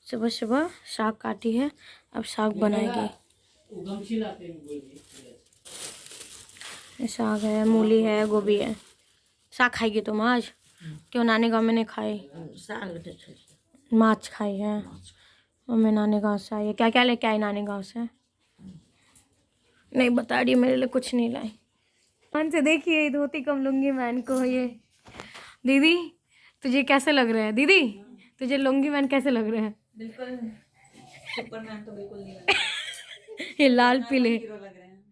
सुबह सुबह साग काटी है, अब साग बनाएगी। साग है, मूली है, गोभी है। साग खाएगी तुम आज? क्यों नानी गाँव में नहीं खाई? माछ खाई है। मम्मी नानी गाँव से आई है। क्या क्या लेके आई नानी गाँव से? नहीं बता रही, मेरे लिए कुछ नहीं लाई। मान से देखिए धोती कम लुंगी मैन को। ये दीदी तुझे कैसे लग रहा है? दीदी तुझे लुंगी मैन कैसे लग रहे हैं? बिल्कुल सुपरमैन तो बिल्कुल नहीं लग रहा। ये लाल पीले हीरो लग रहे हैं।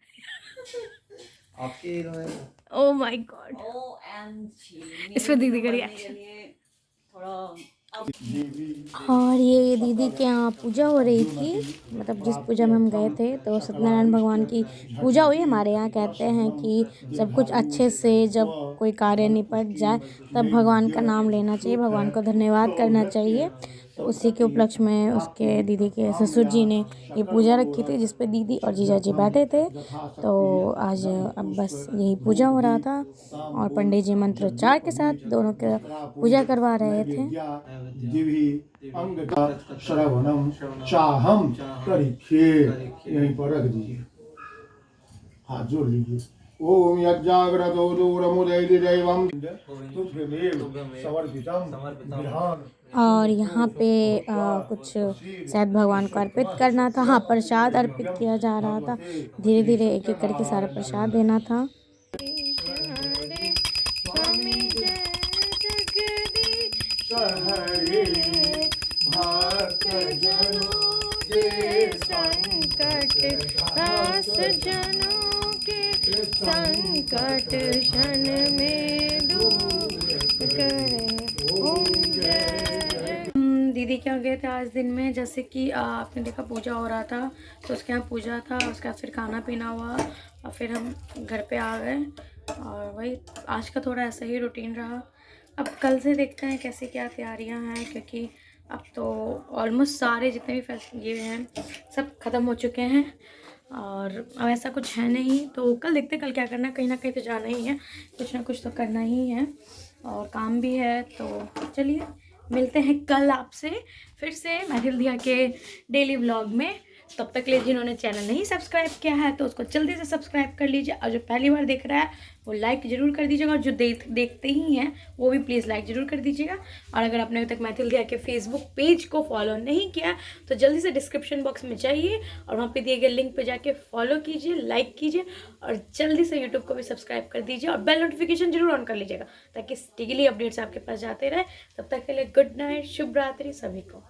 आपके हीरो है। Oh my God. OMG। इस पे दीदी का के रिएक्शन। लिए थोड़ा और ये दीदी के यहाँ पूजा हो रही थी, मतलब जिस पूजा में हम गए थे तो सत्यनारायण भगवान की पूजा हुई। हमारे यहाँ कहते हैं कि सब कुछ अच्छे से जब कोई कार्य निपट जाए तब भगवान का नाम लेना चाहिए, भगवान को धन्यवाद करना चाहिए। तो उसी के उपलक्ष्य में उसके दीदी के ससुर जी ने ये पूजा रखी थी जिस पे दीदी और जीजा जी बैठे थे। तो आज अब बस यही पूजा हो रहा था और पंडित जी मंत्रोच्चार के साथ दोनों के पूजा करवा रहे थे। अंग का श्रवणम चाहम करिखे, यहीं पर रख दीजिए, हाथ जोड़ लीजिए। ओम यज्ञाग्रतो दूरमुदैति दैवम तुभ्यमेव समर्पितम विधान। और यहाँ पे कुछ शायद भगवान को अर्पित करना था। हाँ, प्रसाद अर्पित किया जा रहा था। धीरे धीरे एक एक करके सारा प्रसाद देना था। संकट क्षण में दूर करे ओम जय। दीदी क्या गए थे आज दिन में, जैसे कि आपने देखा पूजा हो रहा था तो उसके यहाँ पूजा था, उसके बाद फिर खाना पीना हुआ और फिर हम घर पे आ गए। और वही आज का थोड़ा ऐसा ही रूटीन रहा। अब कल से देखते हैं कैसे क्या तैयारियां हैं, क्योंकि अब तो ऑलमोस्ट सारे जितने भी फेस्टिवल ये हैं सब ख़त्म हो चुके हैं और अब ऐसा कुछ है नहीं। तो कल देखते हैं कल क्या करना है। कहीं ना कहीं तो जाना ही है, कुछ ना कुछ तो करना ही है और काम भी है। तो चलिए मिलते हैं कल आपसे फिर से महफिल दिया के डेली व्लॉग में। तब तक के लिए जिन्होंने चैनल नहीं सब्सक्राइब किया है तो उसको जल्दी से सब्सक्राइब कर लीजिए, और जो पहली बार देख रहा है वो लाइक ज़रूर कर दीजिएगा, और जो देखते ही हैं वो भी प्लीज़ लाइक ज़रूर कर दीजिएगा। और अगर आपने अभी तक महफिल दिया के फेसबुक पेज को फॉलो नहीं किया तो जल्दी से डिस्क्रिप्शन बॉक्स में जाइए और वहाँ पे दिए गए लिंक पे जाके फॉलो कीजिए, लाइक कीजिए और जल्दी से यूट्यूब को भी सब्सक्राइब कर दीजिए और बेल नोटिफिकेशन जरूर ऑन कर लीजिएगा ताकि डेली अपडेट्स आपके पास जाते रहे। तब तक के लिए गुड नाइट, शुभ रात्रि सभी को।